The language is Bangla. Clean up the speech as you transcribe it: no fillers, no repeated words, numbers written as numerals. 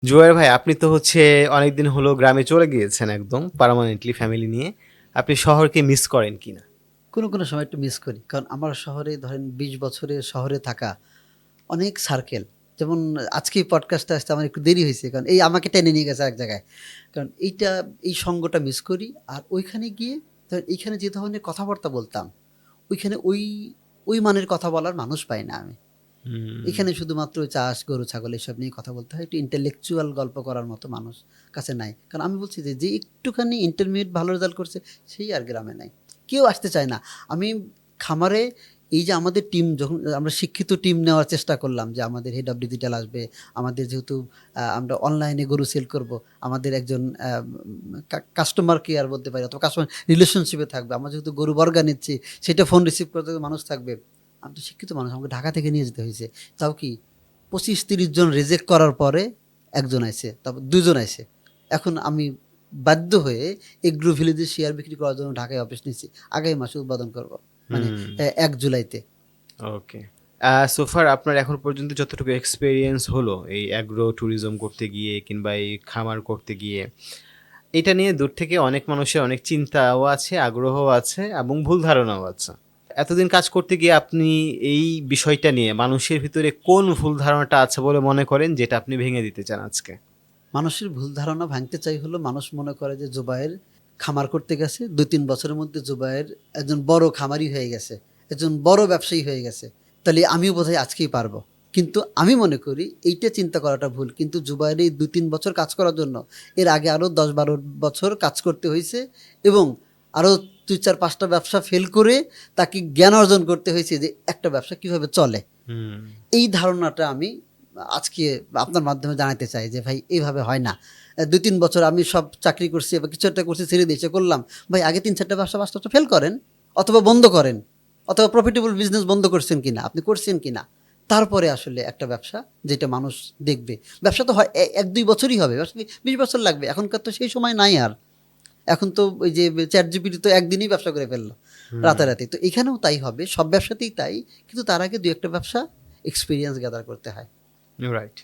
জুবায়ের ভাই, আপনি তো অনেকদিন হলো গ্রামে চলে গিয়েছেন একদম পার্মানেন্টলি ফ্যামিলি নিয়ে। আপনি শহরকে মিস করেন কিনা? কোনো সময় একটু মিস করি। কারণ আমার শহরে ধরেন ২০ বছরের শহরে থাকা অনেক সার্কেল। যেমন আজকে এই পডকাস্টটা আসতে আমার একটু দেরি হইছে। কারণ এই আমাকে টেনে নিয়ে গেছে এক জায়গায়। কারণ এই সঙ্গটা মিস করি। আর ওইখানে গিয়ে ধরেন এইখানে যে ধরনের কথাবার্তা বলতাম, ওইখানে ওই মানের কথা বলার মানুষ পাই না আমি। হুম। এখানে শুধুমাত্র চাষ, গরু, ছাগল এসব নিয়ে কথা বলতে হয়। একটু intellectual গল্প করার মতো মানুষ কাছে নাই। কারণ আমি বলছি যে একটুখানি ইন্টারমিডিয়েট ভালো রেজাল্ট করছে, সেই আর গ্রামে নাই। কেউ আসতে চায় না। আমি খামারে এই যে আমাদের টিম যখন আমরা শিক্ষিত টিম নেওয়ার চেষ্টা করলাম যে আমাদের হেড অফ ডিজিটাল আসবে। আমাদের যেহেতু আমরা অনলাইনে গরু সেল করব। আমাদের একজন কাস্টমার কেয়ার বলতে পারি অথবা কাস্টমার রিলেশনশিপে থাকবে। আমরা যেহেতু গরু বর্গা নিচ্ছি, সেটা ফোন রিসিভ করতে মানুষ থাকবে। আমি তো শিক্ষিত মানুষ, আমাকে ঢাকা থেকে নিয়ে যেতে হয়েছে। তাও কি ২৫-৩০ জন রিজেক্ট করার পরে একজন আইছে, তারপর ২ জন আইছে। এখন আমি বাধ্য হয়ে এগ্রো ভিলেজে শেয়ার বিক্রি করার জন্য ঢাকায় অফিস নিচ্ছি। আগামী মাসে উদ্বোধন করব। মানে হুম। ১ জুলাইতে। ওকে। সোফার আপনার এখন পর্যন্ত যতটুকু এক্সপেরিয়েন্স হলো এই অ্যাগ্রো ট্যুরিজম করতে গিয়ে কিংবা এই খামার করতে গিয়ে, এটা নিয়ে দূর থেকে অনেক মানুষের অনেক চিন্তাও আছে, আগ্রহও আছে এবং ভুল ধারণাও আছে। এতদিন কাজ করতে গিয়ে আপনি এই বিষয়টা নিয়ে মানুষের ভিতরে কোন ভুল ধারণাটা আছে বলে মনে করেন, যেটা আপনি ভেঙে দিতে চান আজকে? মানুষের ভুল ধারণা ভাঙতে চাই হলো মানুষ মনে করে যে জুবায়ের খামার করতে গেছে ২-৩ বছরের মধ্যে জুবায়ের একজন বড় খামারি হয়ে গেছে, একজন বড় ব্যবসায়ী হয়ে গেছে, তাহলে আমিও বোধহয় আজকেই পারবো। কিন্তু আমি মনে করি এইটা চিন্তা করাটা ভুল। কিন্তু জুবায়ের এই ২-৩ বছর কাজ করার জন্য এর আগে আরও ১০-১২ বছর কাজ করতে হয়েছে এবং আরও ২-৪-৫টা ব্যবসা ফেল করে তাকে জ্ঞান অর্জন করতে হয়েছে যে একটা ব্যবসা কীভাবে চলে। হুম। এই ধারণাটা আমি আজকে আপনার মাধ্যমে জানাতে চাই যে ভাই এইভাবে হয় না। ২-৩ বছর আমি সব চাকরি করছি বা কিছু একটা করছি ছেড়ে দিয়ে এসে করলাম। ভাই আগে ৩-৪টা ব্যবসা ৫টা ফেল করেন অথবা বন্ধ করেন অথবা প্রফিটেবল বিজনেস বন্ধ করছেন কিনা, আপনি করছেন কিনা। তারপরে আসলে একটা ব্যবসা যেটা মানুষ দেখবে। ব্যবসা তো হয় ১-২ বছরই হবে। ব্যবসা কি ২০ বছর লাগবে? এখনকার তো সেই সময় নাই আর। এখন তো ওই যে ChatGPT তো একদিনেই ব্যবসা করে ফেলল হুম। রাতারাতি। তো এখানেও তাই হবে। সব ব্যবসাতেই তাই। কিন্তু তার আগে ২-১ টা ব্যবসা এক্সপেরিয়েন্স গ্যাদার করতে হয়। রাইট।